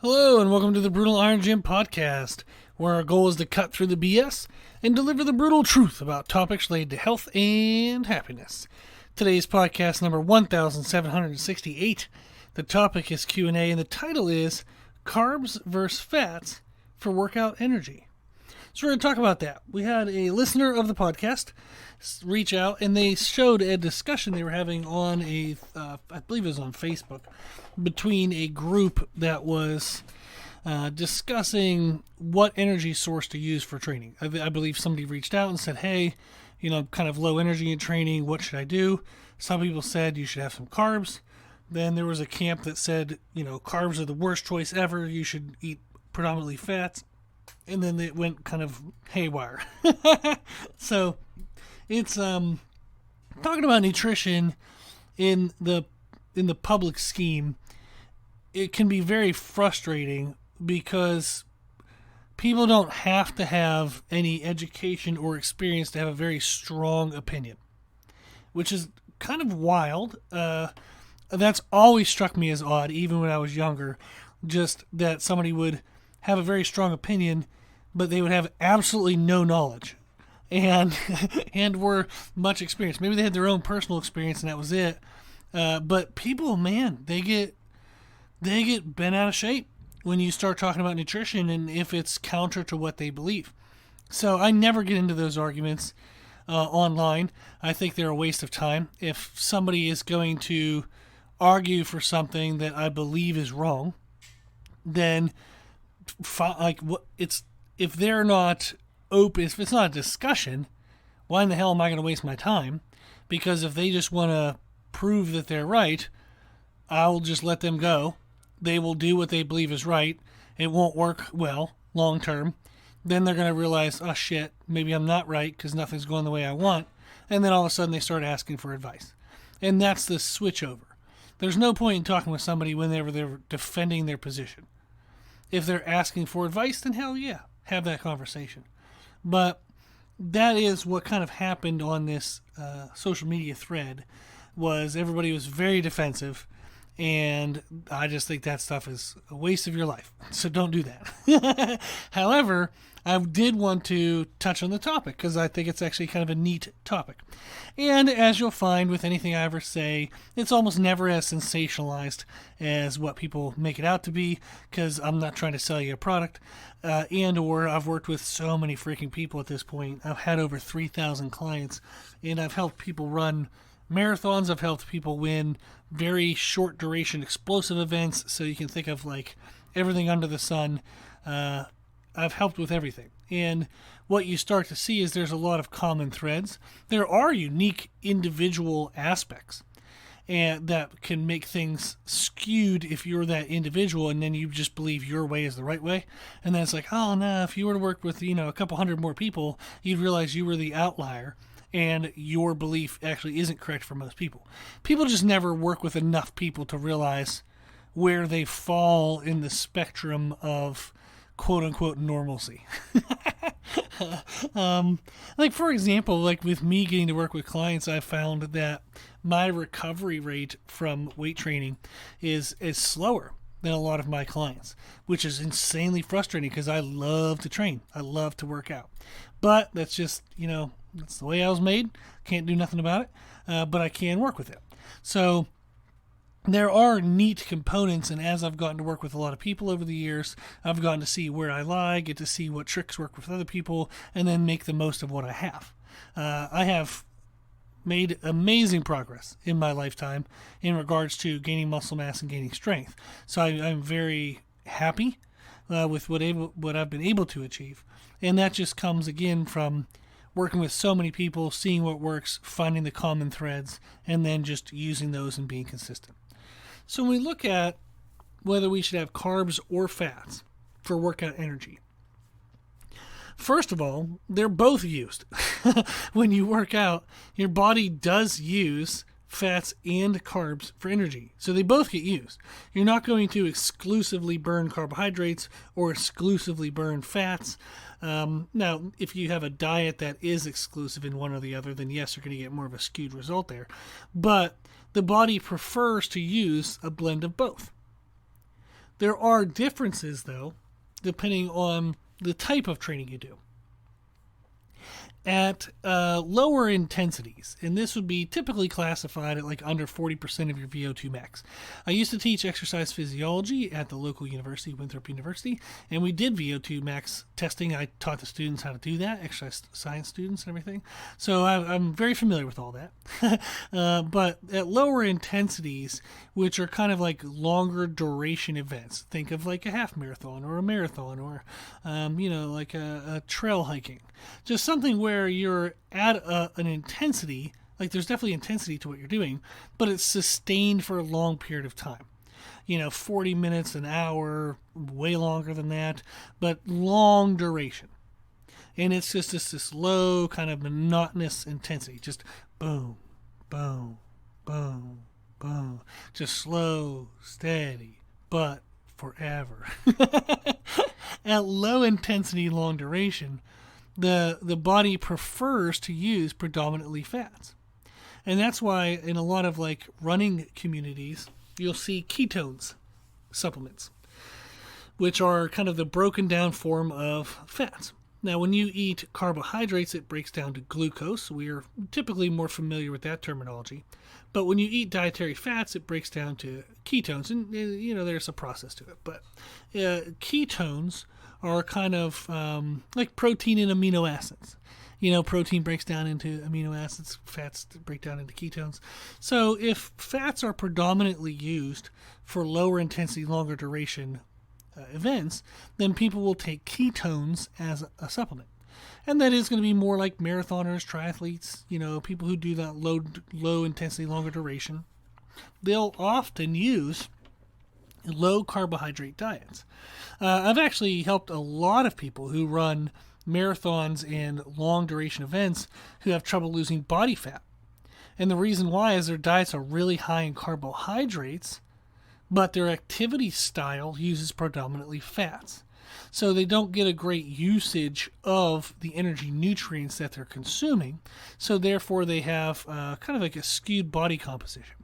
Hello, and welcome to the Brutal Iron Gym podcast, where our goal is to cut through the BS and deliver the brutal truth about topics related to health and happiness. Today's podcast number 1768. The topic is Q&A, and the title is Carbs versus Fats for Workout Energy. So we're going to talk about that. We had a listener of the podcast reach out, and they showed a discussion they were having on I believe it was on Facebook, between a group that was discussing what energy source to use for training. I believe somebody reached out and said, hey, kind of low energy in training, what should I do? Some people said you should have some carbs. Then there was a camp that said, carbs are the worst choice ever. You should eat predominantly fats. And then it went kind of haywire. So it's talking about nutrition in the public scheme. It can be very frustrating because people don't have to have any education or experience to have a very strong opinion, which is kind of wild. That's always struck me as odd, even when I was younger, just that somebody would have a very strong opinion, but they would have absolutely no knowledge and were much experienced. Maybe they had their own personal experience and that was it. But people, man, they get bent out of shape when you start talking about nutrition and if it's counter to what they believe. So I never get into those arguments online. I think they're a waste of time. If somebody is going to argue for something that I believe is wrong, then if they're not open, if it's not a discussion, why in the hell am I going to waste my time? Because if they just want to prove that they're right, I'll just let them go. They will do what they believe is right. It won't work well long term. Then they're going to realize, oh shit, maybe I'm not right because nothing's going the way I want. And then all of a sudden they start asking for advice. And that's the switch over. There's no point in talking with somebody whenever they're defending their position. If they're asking for advice, then hell yeah, have that conversation. But that is what kind of happened on this social media thread, was everybody was very defensive, and I just think that stuff is a waste of your life. So don't do that. However, I did want to touch on the topic because I think it's actually kind of a neat topic. And as you'll find with anything I ever say, it's almost never as sensationalized as what people make it out to be, because I'm not trying to sell you a product. Or I've worked with so many freaking people at this point. I've had over 3,000 clients, and I've helped people run marathons. I've helped people win very short duration explosive events. So you can think of like everything under the sun. I've helped with everything. And what you start to see is there's a lot of common threads. There are unique individual aspects and that can make things skewed if you're that individual and then you just believe your way is the right way. And then it's like, oh no, if you were to work with, a couple hundred more people, you'd realize you were the outlier and your belief actually isn't correct for most people. People just never work with enough people to realize where they fall in the spectrum of quote-unquote normalcy. For example, like with me getting to work with clients, I found that my recovery rate from weight training is slower than a lot of my clients, which is insanely frustrating because I love to train. I love to work out. But that's just, that's the way I was made. Can't do nothing about it, but I can work with it. So there are neat components, and as I've gotten to work with a lot of people over the years, I've gotten to see where I lie, get to see what tricks work with other people, and then make the most of what I have. I have made amazing progress in my lifetime in regards to gaining muscle mass and gaining strength. So I'm very happy with what I've been able to achieve. And that just comes again from working with so many people, seeing what works, finding the common threads, and then just using those and being consistent. So when we look at whether we should have carbs or fats for workout energy, first of all, they're both used. When you work out, your body does use fats and carbs for energy. So they both get used. You're not going to exclusively burn carbohydrates or exclusively burn fats. Now, if you have a diet that is exclusive in one or the other, then yes, you're going to get more of a skewed result there. But the body prefers to use a blend of both. There are differences, though, depending on the type of training you do. At lower intensities, and this would be typically classified at like under 40% of your VO2 max. I used to teach exercise physiology at the local university, Winthrop University, and we did VO2 max testing. I taught the students how to do that, exercise science students and everything. So I'm very familiar with all that. But at lower intensities, which are kind of like longer duration events, think of like a half marathon or a marathon or, like a trail hiking. Just something where you're at an intensity, like there's definitely intensity to what you're doing, but it's sustained for a long period of time. 40 minutes, an hour, way longer than that, but long duration. And it's just this low kind of monotonous intensity, just boom, boom, boom, boom, just slow, steady, but forever. At low intensity, long duration, the body prefers to use predominantly fats. And that's why in a lot of like running communities, you'll see ketones supplements, which are kind of the broken down form of fats. Now, when you eat carbohydrates, it breaks down to glucose. We are typically more familiar with that terminology. But when you eat dietary fats, it breaks down to ketones. And, there's a process to it. But ketones are kind of like protein and amino acids. Protein breaks down into amino acids, fats break down into ketones. So if fats are predominantly used for lower intensity, longer duration events, then people will take ketones as a supplement. And that is going to be more like marathoners, triathletes, people who do that low intensity, longer duration. They'll often use low carbohydrate diets. I've actually helped a lot of people who run marathons and long duration events who have trouble losing body fat. And the reason why is their diets are really high in carbohydrates, but their activity style uses predominantly fats. So they don't get a great usage of the energy nutrients that they're consuming. So therefore they have kind of like a skewed body composition.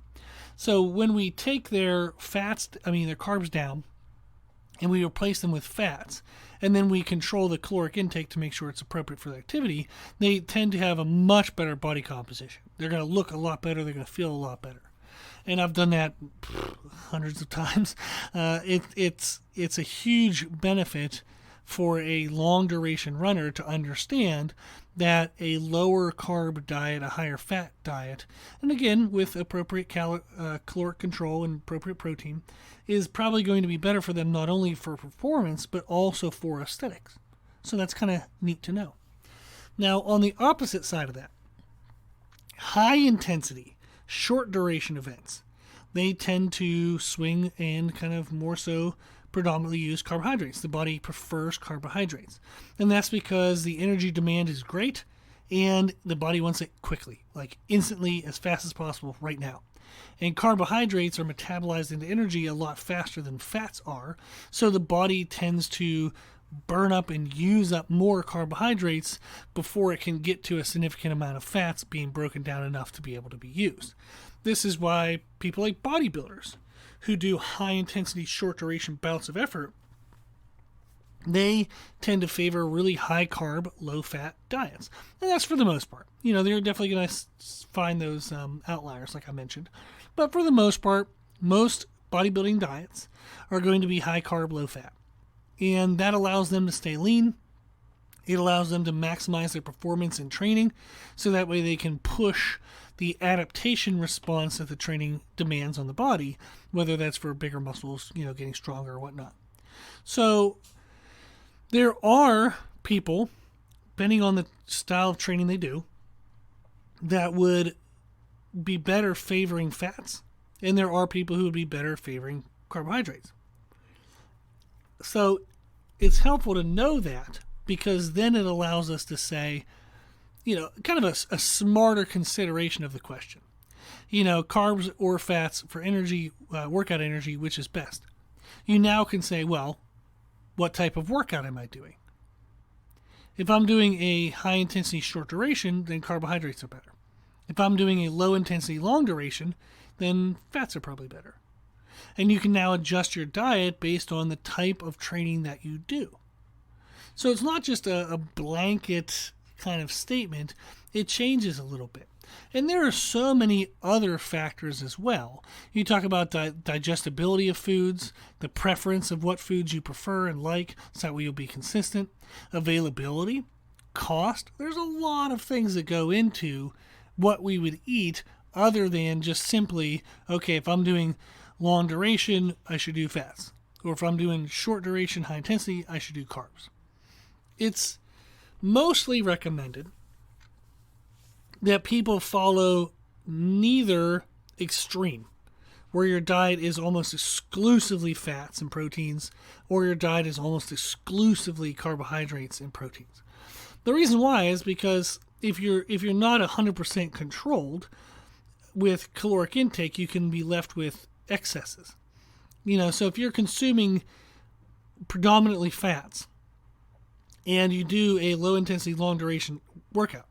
So when we take their carbs down, and we replace them with fats, and then we control the caloric intake to make sure it's appropriate for the activity, they tend to have a much better body composition. They're going to look a lot better. They're going to feel a lot better. And I've done that hundreds of times. It's a huge benefit for a long duration runner to understand that a lower carb diet, a higher fat diet, and again with appropriate caloric control and appropriate protein, is probably going to be better for them, not only for performance but also for aesthetics. So that's kind of neat to know. Now, on the opposite side of that, high intensity, short duration events, they tend to swing and kind of more so predominantly use carbohydrates. The body prefers carbohydrates. And that's because the energy demand is great and the body wants it quickly, like instantly, as fast as possible right now. And carbohydrates are metabolized into energy a lot faster than fats are. So the body tends to burn up and use up more carbohydrates before it can get to a significant amount of fats being broken down enough to be able to be used. This is why people like bodybuilders who do high intensity, short duration bouts of effort, they tend to favor really high carb, low fat diets. And that's for the most part. They're definitely going to find those outliers like I mentioned. But for the most part, most bodybuilding diets are going to be high carb, low fat. And that allows them to stay lean. It allows them to maximize their performance in training, so that way they can push the adaptation response that the training demands on the body, whether that's for bigger muscles, getting stronger or whatnot. So there are people, depending on the style of training they do, that would be better favoring fats, and there are people who would be better favoring carbohydrates. So it's helpful to know that, because then it allows us to say, kind of a smarter consideration of the question. Carbs or fats for energy, workout energy, which is best? You now can say, well, what type of workout am I doing? If I'm doing a high intensity, short duration, then carbohydrates are better. If I'm doing a low intensity, long duration, then fats are probably better. And you can now adjust your diet based on the type of training that you do. So it's not just a blanket kind of statement, it changes a little bit. And there are so many other factors as well. You talk about digestibility of foods, the preference of what foods you prefer and like, so that way you'll be consistent, availability, cost. There's a lot of things that go into what we would eat other than just simply, okay, if I'm doing long duration, I should do fats. Or if I'm doing short duration, high intensity, I should do carbs. It's mostly recommended that people follow neither extreme, where your diet is almost exclusively fats and proteins, or your diet is almost exclusively carbohydrates and proteins. The reason why is because if you're not 100% controlled with caloric intake, you can be left with excesses. So if you're consuming predominantly fats and you do a low intensity, long duration workout,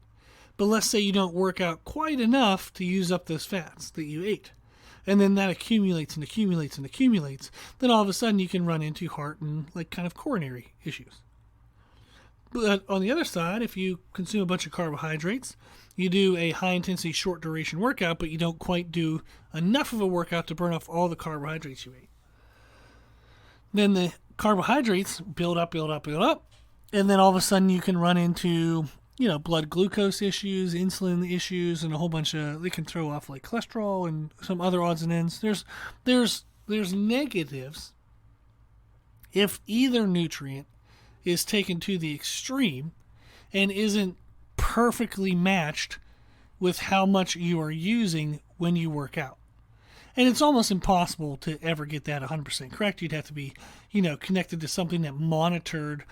but let's say you don't work out quite enough to use up those fats that you ate, and then that accumulates and accumulates and accumulates, then all of a sudden you can run into heart and kind of coronary issues. But on the other side, if you consume a bunch of carbohydrates, you do a high intensity, short duration workout, but you don't quite do enough of a workout to burn off all the carbohydrates you ate, then the carbohydrates build up, and then all of a sudden you can run into blood glucose issues, insulin issues, and a whole bunch of, they can throw off like cholesterol and some other odds and ends. There's negatives if either nutrient is taken to the extreme and isn't perfectly matched with how much you are using when you work out. And it's almost impossible to ever get that 100% correct. You'd have to be, connected to something that monitored,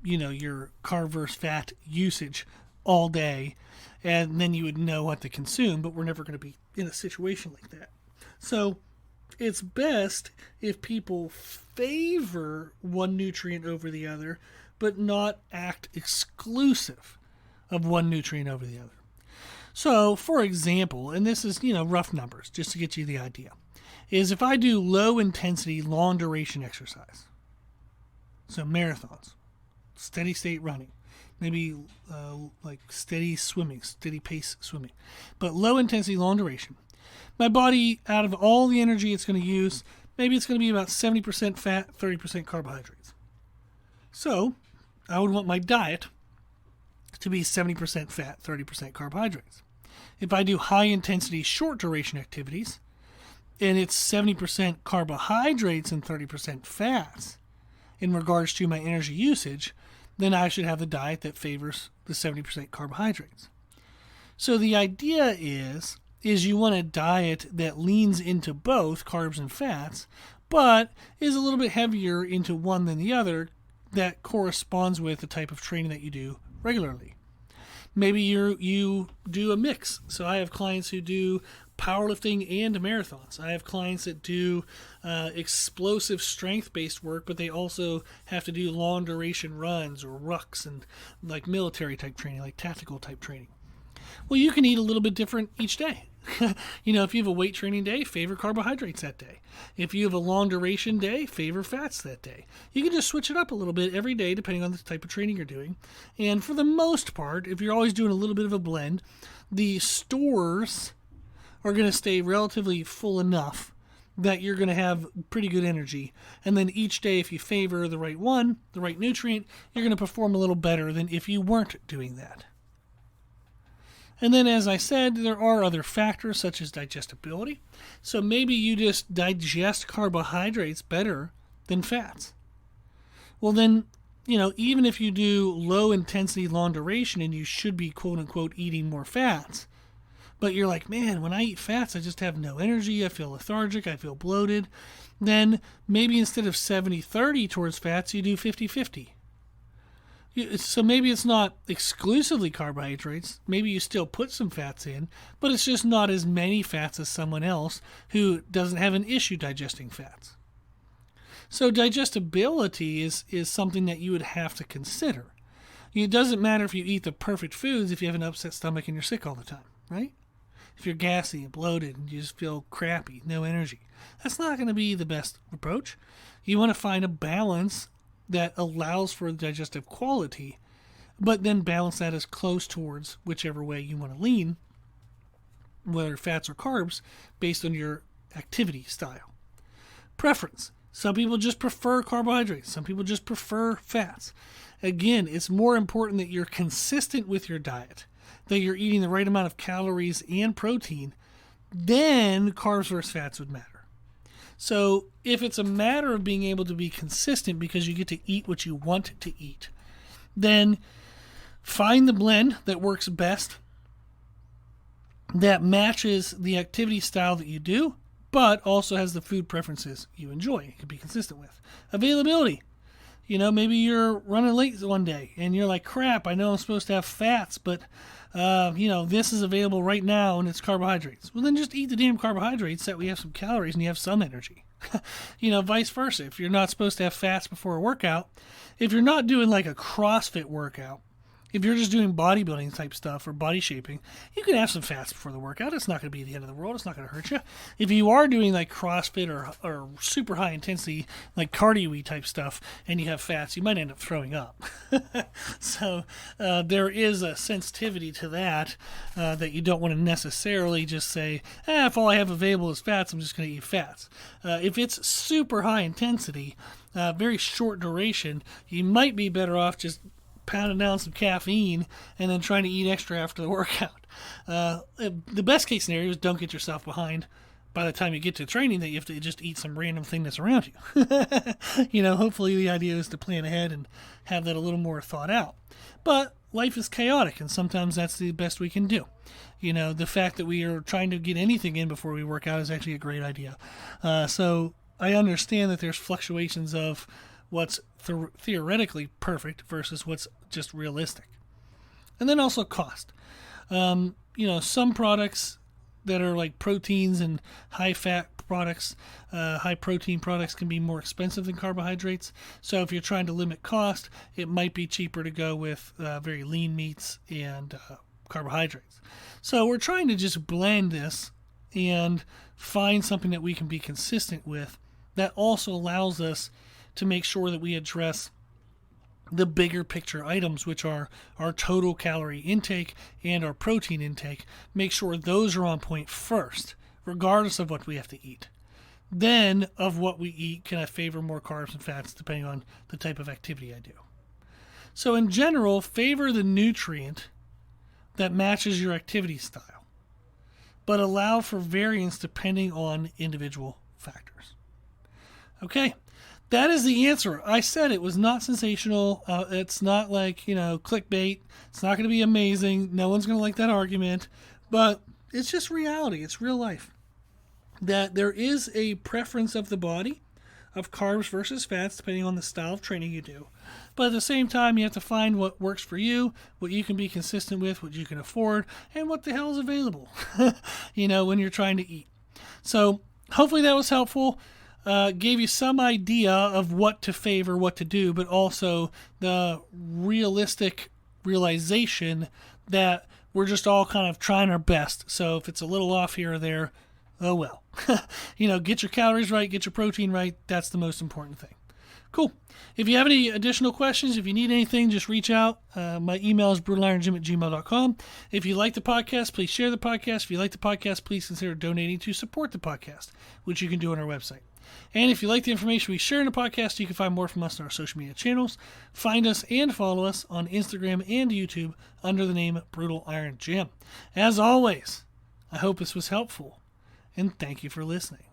your carb versus fat usage all day, and then you would know what to consume, but we're never going to be in a situation like that. So it's best if people favor one nutrient over the other, but not act exclusive of one nutrient over the other. So, for example, and this is, rough numbers, just to get you the idea, is if I do low intensity, long duration exercise, so marathons, steady state running, maybe like steady swimming, steady pace swimming, but low intensity, long duration, my body, out of all the energy it's going to use, maybe it's going to be about 70% fat, 30% carbohydrates. So, I would want my diet to be 70% fat, 30% carbohydrates. If I do high intensity, short duration activities, and it's 70% carbohydrates and 30% fats in regards to my energy usage, then I should have the diet that favors the 70% carbohydrates. So the idea is you want a diet that leans into both carbs and fats, but is a little bit heavier into one than the other that corresponds with the type of training that you do regularly. Maybe you do a mix. So I have clients who do powerlifting and marathons. I have clients that do explosive strength-based work, but they also have to do long duration runs or rucks and like military type training, like tactical type training. Well, you can eat a little bit different each day. If you have a weight training day, favor carbohydrates that day. If you have a long duration day, favor fats that day. You can just switch it up a little bit every day depending on the type of training you're doing. And for the most part, if you're always doing a little bit of a blend, the stores are going to stay relatively full enough that you're going to have pretty good energy. And then each day, if you favor the right one, the right nutrient, you're going to perform a little better than if you weren't doing that. And then, as I said, there are other factors such as digestibility. So maybe you just digest carbohydrates better than fats. Well, then, even if you do low intensity, long duration, and you should be quote unquote eating more fats, but you're like, man, when I eat fats, I just have no energy. I feel lethargic. I feel bloated. Then maybe instead of 70-30 towards fats, you do 50-50. So maybe it's not exclusively carbohydrates. Maybe you still put some fats in, but it's just not as many fats as someone else who doesn't have an issue digesting fats. So digestibility is something that you would have to consider. It doesn't matter if you eat the perfect foods if you have an upset stomach and you're sick all the time, right? if you're gassy and bloated and you just feel crappy, no energy. That's not going to be the best approach. You want to find a balance that allows for digestive quality, but then balance that as close towards whichever way you want to lean, whether fats or carbs, based on your activity style. Preference. Some people just prefer carbohydrates. Some people just prefer fats. Again, it's more important that you're consistent with your diet, that you're eating the right amount of calories and protein, then carbs versus fats would matter. So if it's a matter of being able to be consistent because you get to eat what you want to eat, then find the blend that works best, that matches the activity style that you do, but also has the food preferences you enjoy, you can be consistent with. Availability. Maybe you're running late one day and you're like, crap, I know I'm supposed to have fats, but, this is available right now and it's carbohydrates. Well, then just eat the damn carbohydrates so that we have some calories and you have some energy. Vice versa. If you're not supposed to have fats before a workout, if you're not doing like a CrossFit workout, if you're just doing bodybuilding type stuff or body shaping, you can have some fats before the workout. It's not going to be the end of the world. It's not going to hurt you. If you are doing like CrossFit or super high intensity, like cardio-y type stuff, and you have fats, you might end up throwing up. So there is a sensitivity to that that you don't want to necessarily just say, if all I have available is fats, I'm just going to eat fats. If it's super high intensity, very short duration, you might be better off just pounding down some caffeine and then trying to eat extra after the workout. The best case scenario is don't get yourself behind by the time you get to training that you have to just eat some random thing that's around you. Hopefully the idea is to plan ahead and have that a little more thought out. But life is chaotic, and sometimes that's the best we can do. The fact that we are trying to get anything in before we work out is actually a great idea. So I understand that there's fluctuations of what's theoretically perfect versus what's just realistic. And then also cost. Some products that are like proteins and high-fat products, high-protein products can be more expensive than carbohydrates. So if you're trying to limit cost, it might be cheaper to go with very lean meats and carbohydrates. So we're trying to just blend this and find something that we can be consistent with that also allows us to make sure that we address the bigger picture items, which are our total calorie intake and our protein intake. Make sure those are on point first, regardless of what we have to eat. Then, of what we eat, can I favor more carbs and fats depending on the type of activity I do. So in general, favor the nutrient that matches your activity style, but allow for variance depending on individual factors. Okay. That is the answer. I said it was not sensational. It's not like, clickbait. It's not going to be amazing. No one's going to like that argument. But it's just reality. It's real life. That there is a preference of the body of carbs versus fats depending on the style of training you do. But at the same time, you have to find what works for you, what you can be consistent with, what you can afford, and what the hell is available, when you're trying to eat. So hopefully that was helpful. Gave you some idea of what to favor, what to do, but also the realistic realization that we're just all kind of trying our best. So if it's a little off here or there, oh well. Get your calories right, get your protein right. That's the most important thing. Cool. If you have any additional questions, if you need anything, just reach out. My email is brutalirongym@gmail.com. If you like the podcast, please share the podcast. If you like the podcast, please consider donating to support the podcast, which you can do on our website. And if you like the information we share in the podcast, you can find more from us on our social media channels. Find us and follow us on Instagram and YouTube under the name Brutal Iron Gym. As always, I hope this was helpful, and thank you for listening.